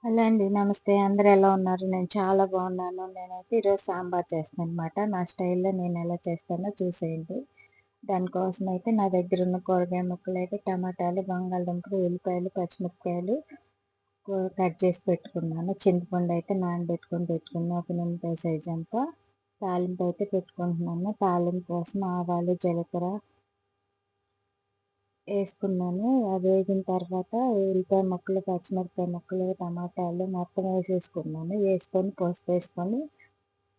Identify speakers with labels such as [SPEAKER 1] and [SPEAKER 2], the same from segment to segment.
[SPEAKER 1] Hello అండి. నమస్తే. అందరూ ఎలా ఉన్నారు? నేను చాలా బాగున్నాను. నేనైతే ఈరోజు సాంబార్ చేస్తున్నాననమాట. నా స్టైల్‌లో నేనెలా చేస్తానో చూసేయండి. దానికోసమైతే నా దగ్గరున్న కూరగాయ ముక్కలైతే టమాటాలు, బంగాళదుంపలు, ఉల్లిపాయలు, పచ్చిమిరపకాయలు కట్ చేసి పెట్టుకున్నాను. చింతపండయితే నానబెట్టుకొని పెట్టుకున్నా. ఒక నిమ్మకాయ సైజంతా. తాలింపయితే పెట్టుకుంటున్నాను. తాలింపు కోసం ఆవాలు, జీలకర్ర ఏసుకున్నాను. అది వేగిన తర్వాత ఉల్లిపాయ ముక్కలు, పచ్చిమిరపకాయ ముక్కలు, టమాటాలు మొత్తం వేసేసుకున్నాను. వేసుకొని పసుపేసుకొని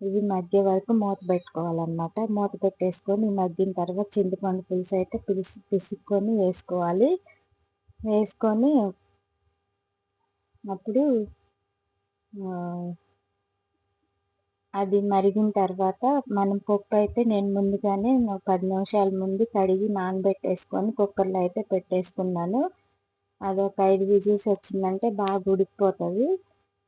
[SPEAKER 1] ఇవి మగ్గే వరకు మూత పెట్టుకోవాలన్నమాట. మూత పెట్టేసుకొని మగ్గిన తర్వాత చింతపండు పులుసయితే పిసుక్కొని వేసుకోవాలి. వేసుకొని అప్పుడు ఆహ్, అది మరిగిన తర్వాత మనం పప్పయితే నేను ముందుగానే 10 నిమిషాల ముందు కడిగి నానబెట్టేసుకొని కుక్కర్‌లో అయితే పెట్టేసుకున్నాను. అదొక 5 విజిల్స్ వచ్చిందంటే బాగా ఉడికిపోతది.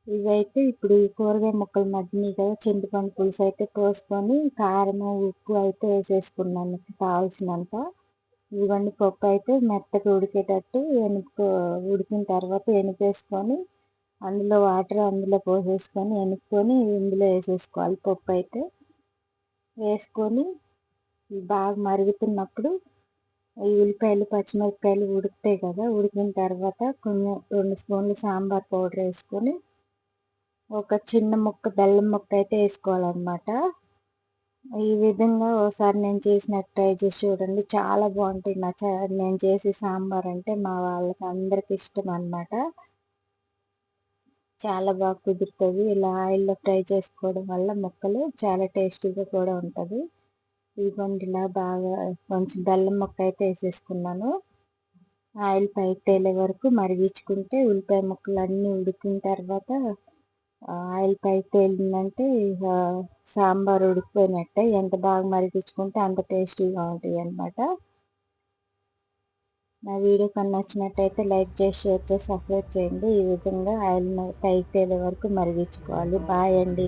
[SPEAKER 1] ఇవైతే ఇప్పుడు ఈ కూరగాయ ముక్కలు మగ్గినియి కదా! చింతపండు పులుసయితే పోసుకొని కారము, ఉప్పు అయితే ఏసేసుకున్నాను కావాల్సినంత. ఇదిగోండి పప్పయితే మెత్తగా ఉడికేటట్టు ఉడికిన తర్వాత ఎనిపేసుకొని అందులో వాటర్ అందులో పోసేసుకొని ఎనుక్కొని ఇందులో ఏసేసుకోవాలి పప్పయితే. వేసుకొని బాగా మరుగుతున్నప్పుడు ఈ ఉల్లిపాయలు, పచ్చిమిరపకాయలు ఉడుకుతాయి కదా! ఉడికిన తర్వాత కొంచెం 2 స్పూన్లు సాంబార్ పౌడరేసుకొని ఒక చిన్న ముక్క బెల్లం ముక్కయితే ఏసుకోవాలనమాట. ఈ విధంగా ఓసారి నేను చేసినట్టు ట్రై చేసి చూడండి. చాలా బావుంటాయి. నేను చేసే సాంబారంటే మా వాళ్ళకి అందరికి ఇష్టమనమాట. చాలా బాగా కుదురుతది. ఇలా ఆయిల్‌లో ఫ్రై చేసుకోవడం వల్ల ముక్కలు చాలా టేస్టీగా కూడా ఉంటది. ఇదిగోండి ఇలా బాగా కొంచెం బెల్లం ముక్కయితే ఏసేసుకున్నాను. ఆయిల్ పైకి తేలే వరకు మరిగించుకుంటే ఉల్లిపాయ ముక్కలన్నీ ఉడికిన తర్వాత ఆయిల్ పైకి తేలిందంటే ఇక సాంబార్ ఉడికిపోయినట్టే. ఎంత బాగా మరిగించుకుంటే అంత టేస్టీగా ఉంటాయన్నమాట. నా వీడియో కానీ నచ్చినట్టయితే లైక్ చేసి, షేర్ చేసి, సబ్స్క్రైబ్ చేయండి. ఈ విధంగా ఆయిల్ పైకి తేలే వరకు మరిగించుకోవాలి. బాయ్ అండి.